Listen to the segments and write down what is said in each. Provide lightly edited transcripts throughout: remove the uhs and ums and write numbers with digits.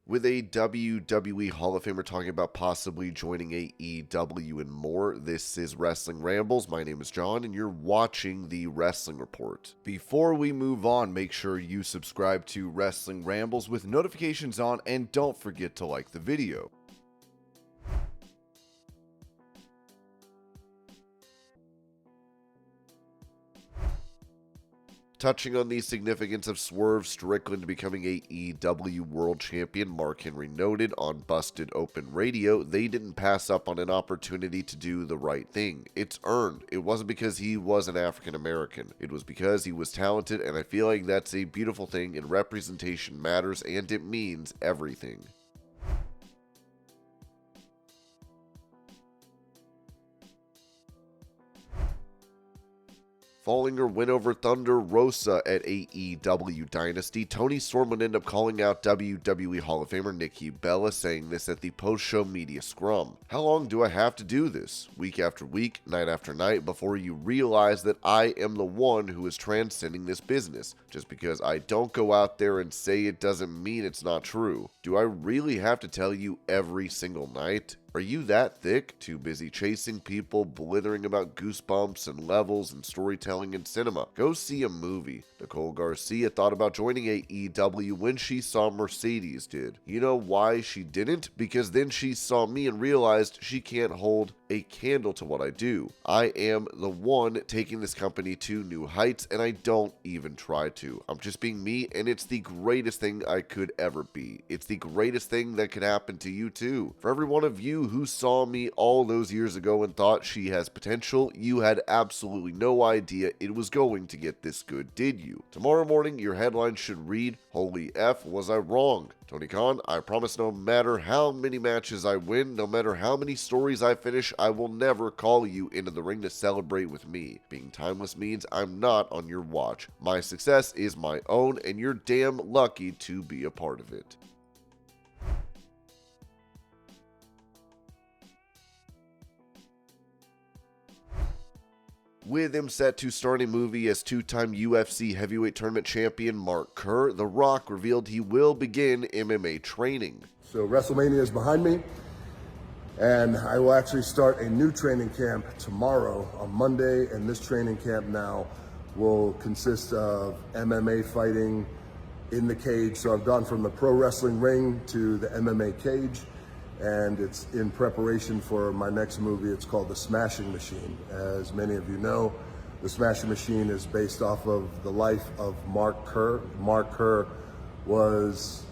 With a WWE Hall of Famer talking about possibly joining AEW and more, this is Wrestling Rambles. My name is John, and you're watching the Wrestling Report. Before we move on, make sure you subscribe to Wrestling Rambles with notifications on, and don't forget to like the video. Touching on the significance of Swerve Strickland becoming AEW World Champion, Mark Henry noted on Busted Open Radio, they didn't pass up on an opportunity to do the right thing. It's earned. It wasn't because he was an African American. It was because he was talented, and I feel like that's a beautiful thing, and representation matters, and it means everything. Following her win over Thunder Rosa at AEW Dynasty, Toni Storm would end up calling out WWE Hall of Famer Nikki Bella, saying this at the post-show media scrum. "How long do I have to do this? Week after week, night after night, before you realize that I am the one who is transcending this business. Just because I don't go out there and say it doesn't mean it's not true. Do I really have to tell you every single night? Are you that thick? Too busy chasing people, blithering about goosebumps and levels and storytelling in cinema? Go see a movie." Nicole Garcia thought about joining AEW when she saw Mercedes did. You know why she didn't? Because then she saw me and realized she can't hold a candle to what I do. I am the one taking this company to new heights, and I don't even try to. I'm just being me, and it's the greatest thing I could ever be. It's the greatest thing that could happen to you too. For every one of you who saw me all those years ago and thought she has potential, you had absolutely no idea it was going to get this good, did you? Tomorrow morning, your headline should read, "Holy F, was I wrong?" Tony Khan, I promise no matter how many matches I win, no matter how many stories I finish, I will never call you into the ring to celebrate with me. Being timeless means I'm not on your watch. My success is my own, and you're damn lucky to be a part of it. With him set to star in a movie as two-time UFC heavyweight tournament champion Mark Kerr, The Rock revealed he will begin MMA training. So WrestleMania is behind me, and I will actually start a new training camp tomorrow on Monday, and this training camp now will consist of MMA fighting in the cage. So I've gone from the pro wrestling ring to the MMA cage, and it's in preparation for my next movie. It's called The Smashing Machine. As many of you know, The Smashing Machine is based off of the life of Mark Kerr. Mark Kerr was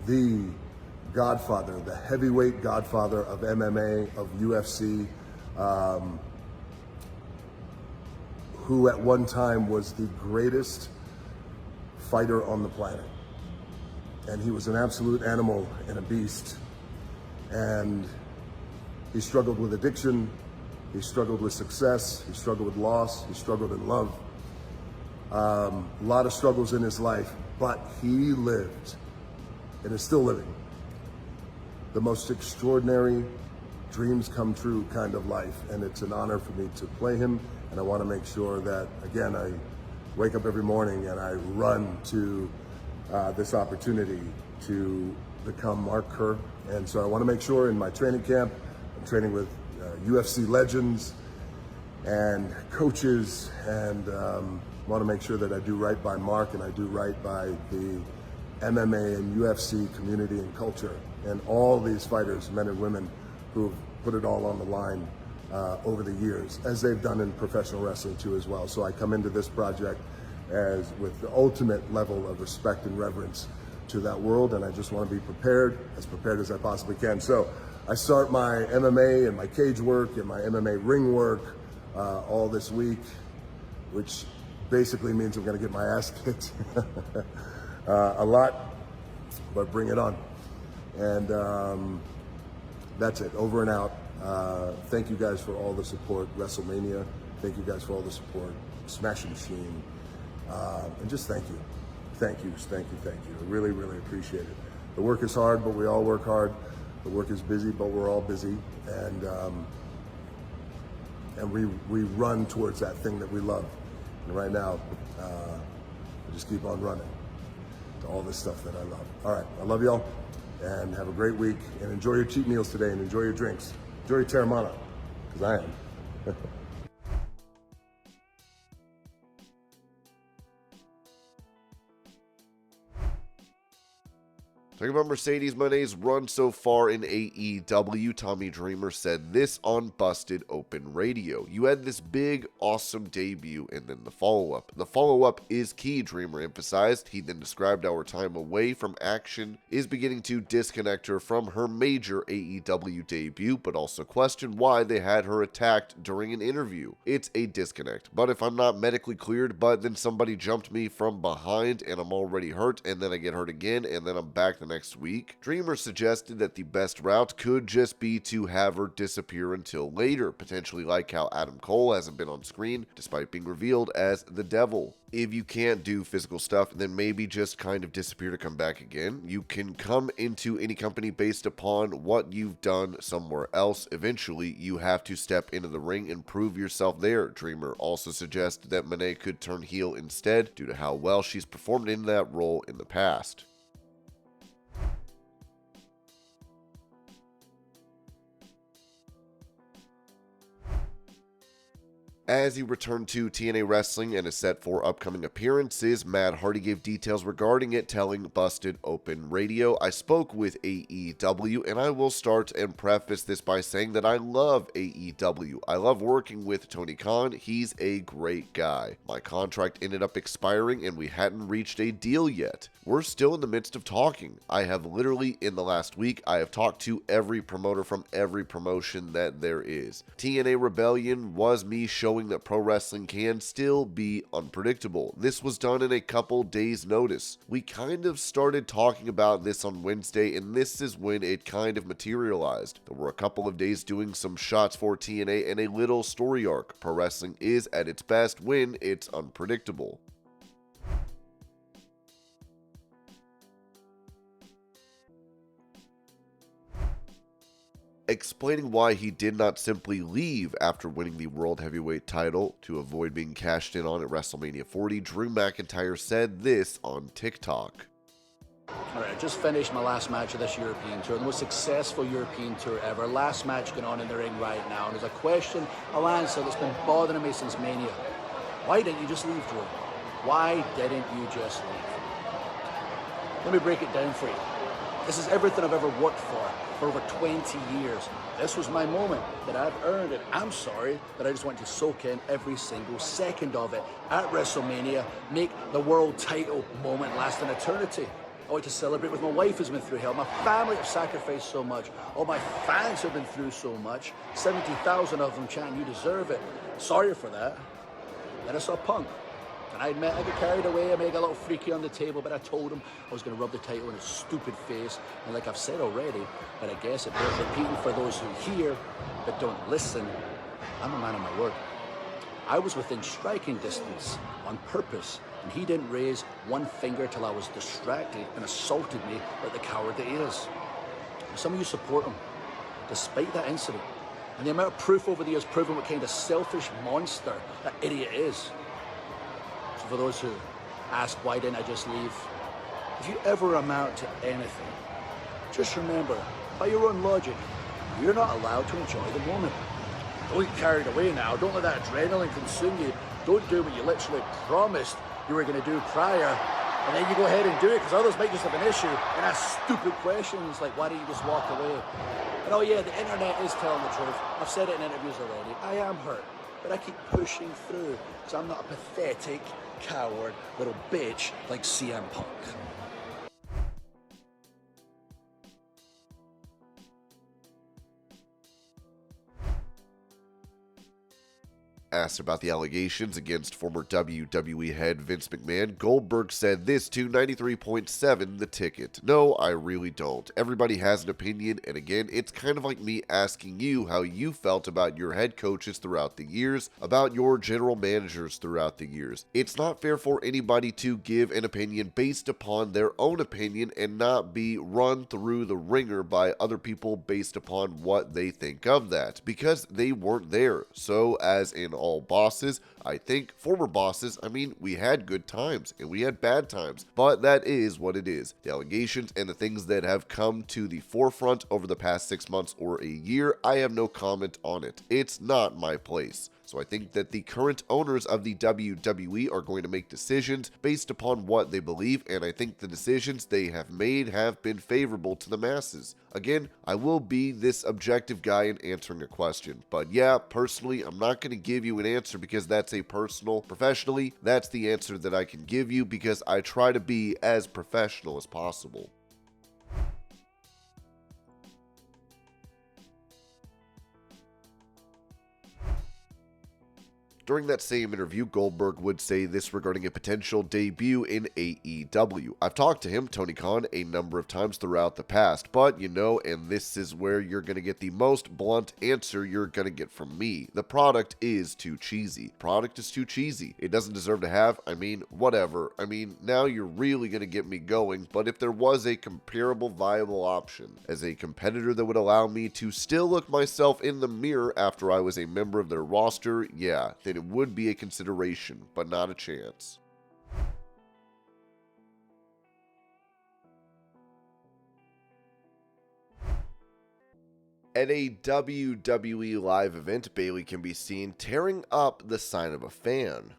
the godfather, the heavyweight godfather of MMA, of UFC, who at one time was the greatest fighter on the planet. And he was an absolute animal and a beast. And he struggled with addiction, he struggled with success, he struggled with loss, he struggled in love. A lot of struggles in his life, but he lived and is still living the most extraordinary, dreams come true kind of life. And it's an honor for me to play him. And I want to make sure that, again, I wake up every morning and I run to this opportunity to become Mark Kerr. And so I want to make sure in my training camp, I'm training with UFC legends and coaches, and want to make sure that I do right by Mark and I do right by the MMA and UFC community and culture, and all these fighters, men and women, who've put it all on the line over the years, as they've done in professional wrestling too as well. So I come into this project as with the ultimate level of respect and reverence to that world, and I just want to be prepared as I possibly can. So I start my MMA and my cage work and my MMA ring work all this week, which basically means I'm going to get my ass kicked a lot, but bring it on. And that's it, over and out. Thank you guys for all the support, WrestleMania. Thank you guys for all the support, Smashing Machine. And just thank you. Thank you. I really, really appreciate it. The work is hard, but we all work hard. The work is busy, but we're all busy. And we run towards that thing that we love. And right now, I just keep on running to all this stuff that I love. All right, I love y'all. and have a great week, and enjoy your cheat meals today, and enjoy your drinks. Enjoy your Terramana, because I am. Talking about Mercedes Mone's run so far in AEW, Tommy Dreamer said this on Busted Open Radio. You had this big, awesome debut, and then the follow-up. The follow-up is key, Dreamer emphasized. He then described our time away from action is beginning to disconnect her from her major AEW debut, but also questioned why they had her attacked during an interview. It's a disconnect. But if I'm not medically cleared, but then somebody jumped me from behind and I'm already hurt, and then I get hurt again, and then I'm back the next week, Dreamer suggested that the best route could just be to have her disappear until later, potentially like how Adam Cole hasn't been on screen despite being revealed as the Devil. If you can't do physical stuff, then maybe just kind of disappear to come back again. You can come into any company based upon what you've done somewhere else. Eventually, you have to step into the ring and prove yourself there. Dreamer also suggested that Monet could turn heel instead due to how well she's performed in that role in the past. As he returned to TNA Wrestling and is set for upcoming appearances, Matt Hardy gave details regarding it, telling Busted Open Radio, "I spoke with AEW, and I will start and preface this by saying that I love AEW. I love working with Tony Khan. He's a great guy. My contract ended up expiring, and we hadn't reached a deal yet. We're still in the midst of talking. I have literally, in the last week, I have talked to every promoter from every promotion that there is. TNA Rebellion was me showing that pro wrestling can still be unpredictable. This was done in a couple days' notice. We kind of started talking about this on Wednesday, and this is when it kind of materialized. There were a couple of days doing some shots for TNA and a little story arc. Pro wrestling is at its best when it's unpredictable." Explaining why he did not simply leave after winning the World Heavyweight title to avoid being cashed in on at WrestleMania 40, Drew McIntyre said this on TikTok. Alright, I just finished my last match of this European tour, the most successful European tour ever. Last match going on in the ring right now, and there's a question I'll answer that's been bothering me since Mania. Why didn't you just leave, Drew? Why didn't you just leave? Let me break it down for you. This is everything I've ever worked for over 20 years. This was my moment that I've earned it. I'm sorry that I just want to soak in every single second of it at WrestleMania, make the world title moment last an eternity. I want to celebrate with my wife who's been through hell. My family have sacrificed so much. All my fans have been through so much. 70,000 of them chanting, "You deserve it." Sorry for that. Then I saw Punk. And I admit, I got carried away, I made a little freaky on the table, but I told him I was going to rub the title in his stupid face. And like I've said already, but I guess it bears repeating for those who hear but don't listen, I'm a man of my word. I was within striking distance on purpose, and he didn't raise one finger till I was distracted and assaulted me like the coward that he is. Some of you support him, despite that incident. And the amount of proof over the years proving what kind of selfish monster that idiot is. For those who ask, why didn't I just leave? If you ever amount to anything, just remember, by your own logic, you're not allowed to enjoy the moment. Don't get carried away now. Don't let that adrenaline consume you. Don't do what you literally promised you were going to do prior, and then you go ahead and do it because others might just have an issue and ask stupid questions like, why don't you just walk away? And oh yeah, the internet is telling the truth. I've said it in interviews already. I am hurt, but I keep pushing through because I'm not a pathetic coward little bitch like CM Punk. Asked about the allegations against former WWE head Vince McMahon, Goldberg said this to 93.7 The Ticket. "No, I really don't. Everybody has an opinion, and again, it's kind of like me asking you how you felt about your head coaches throughout the years, about your general managers throughout the years. It's not fair for anybody to give an opinion based upon their own opinion and not be run through the ringer by other people based upon what they think of that, because they weren't there. So, as in all all bosses. I think former bosses, we had good times and we had bad times, but that is what it is. The allegations and the things that have come to the forefront over the past 6 months or a year, I have no comment on it. It's not my place. So I think that the current owners of the WWE are going to make decisions based upon what they believe, and I think the decisions they have made have been favorable to the masses. Again, I will be this objective guy in answering a question, but yeah, personally, I'm not going to give you an answer because that's a personal. Professionally, that's the answer that I can give you because I try to be as professional as possible. During that same interview, Goldberg would say this regarding a potential debut in AEW. I've talked to him, Tony Khan, a number of times throughout the past, but and this is where you're going to get the most blunt answer you're going to get from me. The product is too cheesy. Product is too cheesy. It doesn't deserve to have, whatever. Now you're really going to get me going, but if there was a comparable viable option as a competitor that would allow me to still look myself in the mirror after I was a member of their roster, yeah, then it would be a consideration, but not a chance. At a WWE live event, Bayley can be seen tearing up the sign of a fan.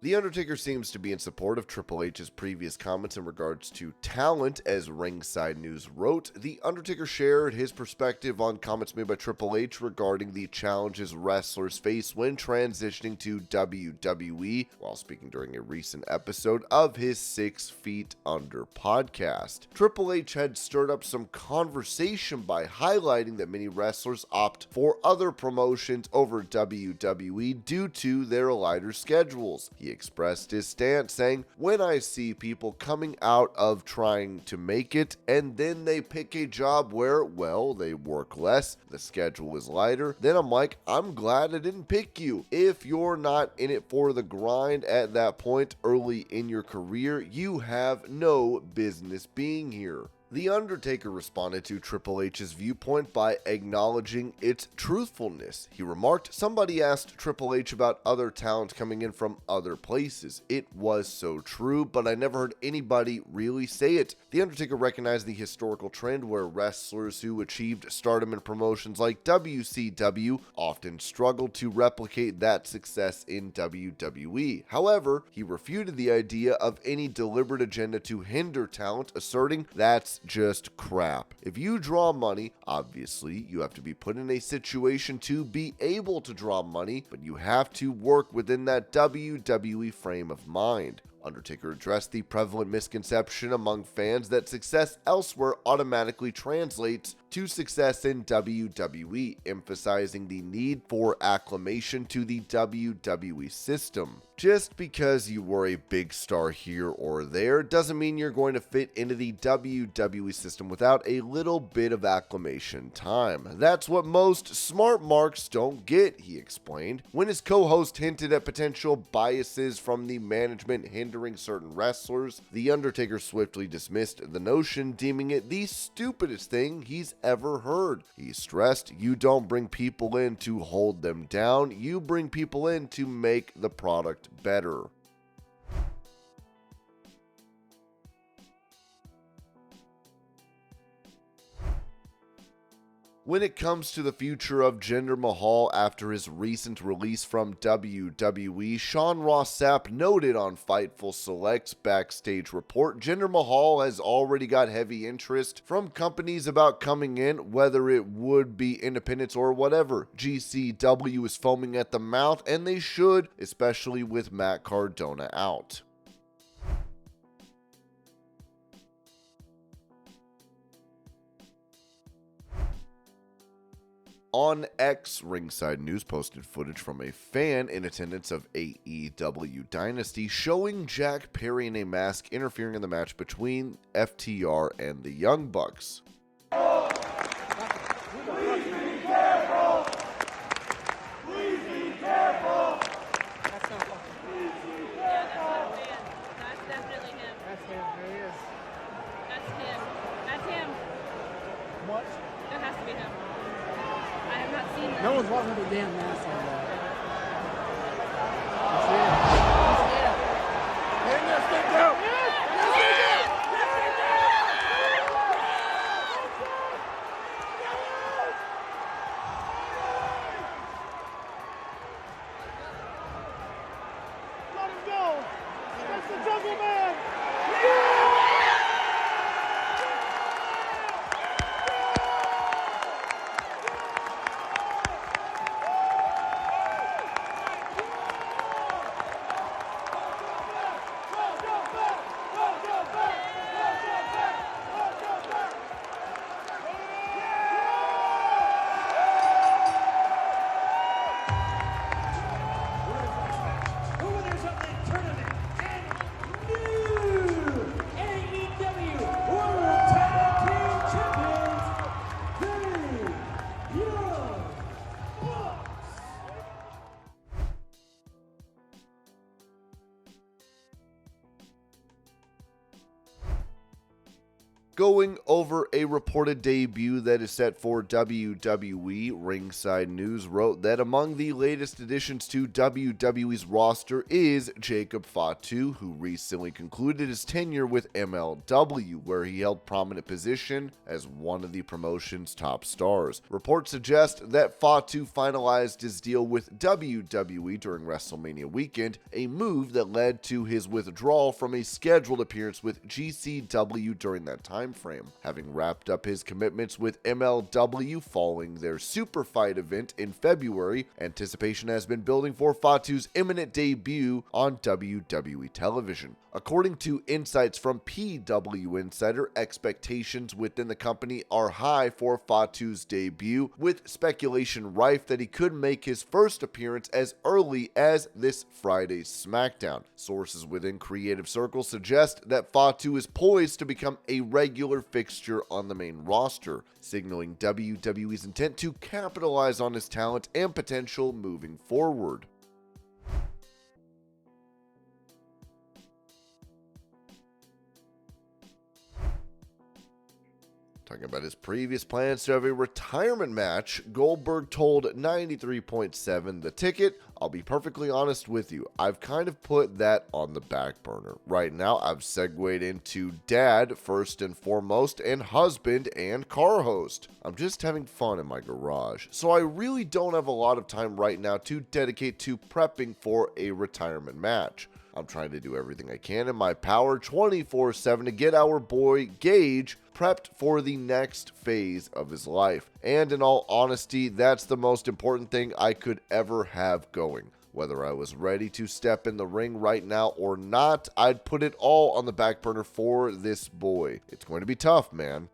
The Undertaker seems to be in support of Triple H's previous comments in regards to talent. As Ringside News wrote, The Undertaker shared his perspective on comments made by Triple H regarding the challenges wrestlers face when transitioning to WWE while speaking during a recent episode of his 6 Feet Under podcast. Triple H had stirred up some conversation by highlighting that many wrestlers opt for other promotions over WWE due to their lighter schedules. He expressed his stance, saying, "When I see people coming out of trying to make it and then they pick a job where, well, they work less, the schedule is lighter, then I'm like, I'm glad I didn't pick you. If you're not in it for the grind at that point early in your career, you have no business being here." The Undertaker responded to Triple H's viewpoint by acknowledging its truthfulness. He remarked, "Somebody asked Triple H about other talent coming in from other places. It was so true, but I never heard anybody really say it." The Undertaker recognized the historical trend where wrestlers who achieved stardom in promotions like WCW often struggled to replicate that success in WWE. However, he refuted the idea of any deliberate agenda to hinder talent, asserting that's just crap. If you draw money, obviously you have to be put in a situation to be able to draw money, but you have to work within that WWE frame of mind. Undertaker addressed the prevalent misconception among fans that success elsewhere automatically translates to success in WWE, emphasizing the need for acclimation to the WWE system. Just because you were a big star here or there doesn't mean you're going to fit into the WWE system without a little bit of acclimation time. That's what most smart marks don't get, he explained. When his co-host hinted at potential biases from the management hindering certain wrestlers, The Undertaker swiftly dismissed the notion, deeming it the stupidest thing he's ever heard. He stressed, "You don't bring people in to hold them down, you bring people in to make the product better." When it comes to the future of Jinder Mahal after his recent release from WWE, Sean Ross Sapp noted on Fightful Select's Backstage Report, Jinder Mahal has already got heavy interest from companies about coming in, whether it would be independents or whatever. GCW is foaming at the mouth, and they should, especially with Matt Cardona out. On X, Ringside News posted footage from a fan in attendance of AEW Dynasty showing Jack Perry in a mask interfering in the match between FTR and the Young Bucks. We have. I have not seen that. No one's walking with a damn mask on that. Let him go! That's the Jungle Man! The winners of the tournament and new AEW World Tag Team Champions, the Young Bucks. Going over a reported debut that is set for WWE, Ringside News wrote that among the latest additions to WWE's roster is Jacob Fatu, who recently concluded his tenure with MLW, where he held prominent position as one of the promotion's top stars. Reports suggest that Fatu finalized his deal with WWE during WrestleMania weekend, a move that led to his withdrawal from a scheduled appearance with GCW during that time frame. Having wrapped up his commitments with MLW following their Super Fight event in February, anticipation has been building for Fatu's imminent debut on WWE television. According to insights from PW Insider, expectations within the company are high for Fatu's debut, with speculation rife that he could make his first appearance as early as this Friday's SmackDown. Sources within creative circles suggest that Fatu is poised to become a regular fixture on the main roster, signaling WWE's intent to capitalize on his talent and potential moving forward. Talking about his previous plans to have a retirement match, Goldberg told 93.7 The Ticket, "I'll be perfectly honest with you, I've kind of put that on the back burner. Right now, I've segued into dad first and foremost, and husband and car host. I'm just having fun in my garage, so I really don't have a lot of time right now to dedicate to prepping for a retirement match. I'm trying to do everything I can in my power 24/7 to get our boy Gage prepped for the next phase of his life. And in all honesty, that's the most important thing I could ever have going. Whether I was ready to step in the ring right now or not, I'd put it all on the back burner for this boy. It's going to be tough, man."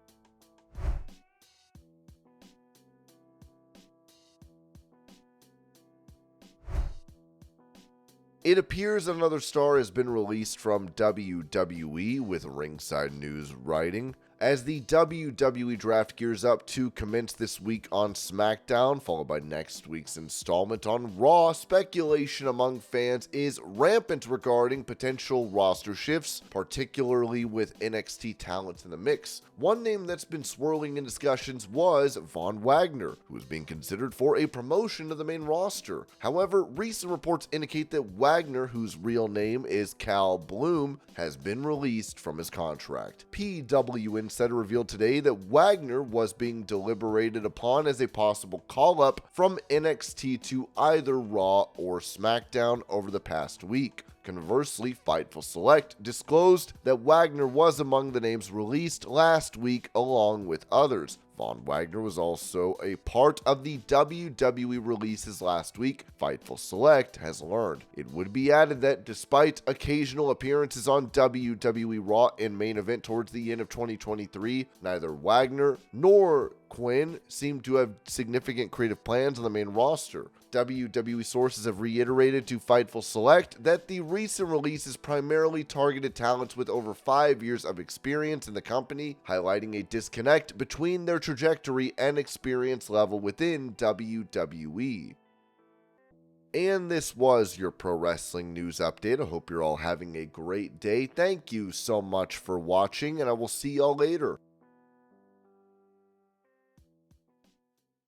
It appears another star has been released from WWE, with Ringside News writing. As the WWE draft gears up to commence this week on SmackDown, followed by next week's installment on Raw, speculation among fans is rampant regarding potential roster shifts, particularly with NXT talent in the mix. One name that's been swirling in discussions was Von Wagner, who is being considered for a promotion to the main roster. However, recent reports indicate that Wagner, whose real name is Cal Bloom, has been released from his contract. PW Insider revealed today that Wagner was being deliberated upon as a possible call-up from NXT to either Raw or SmackDown over the past week. Conversely, Fightful Select disclosed that Wagner was among the names released last week along with others. Von Wagner was also a part of the WWE releases last week, Fightful Select has learned. It would be added that despite occasional appearances on WWE Raw and main event towards the end of 2023, neither Wagner nor Quinn seemed to have significant creative plans on the main roster. WWE sources have reiterated to Fightful Select that the recent releases primarily targeted talents with over 5 years of experience in the company, highlighting a disconnect between their trajectory and experience level within WWE. And this was your pro wrestling news update. I hope you're all having a great day. Thank you so much for watching, and I will see y'all later.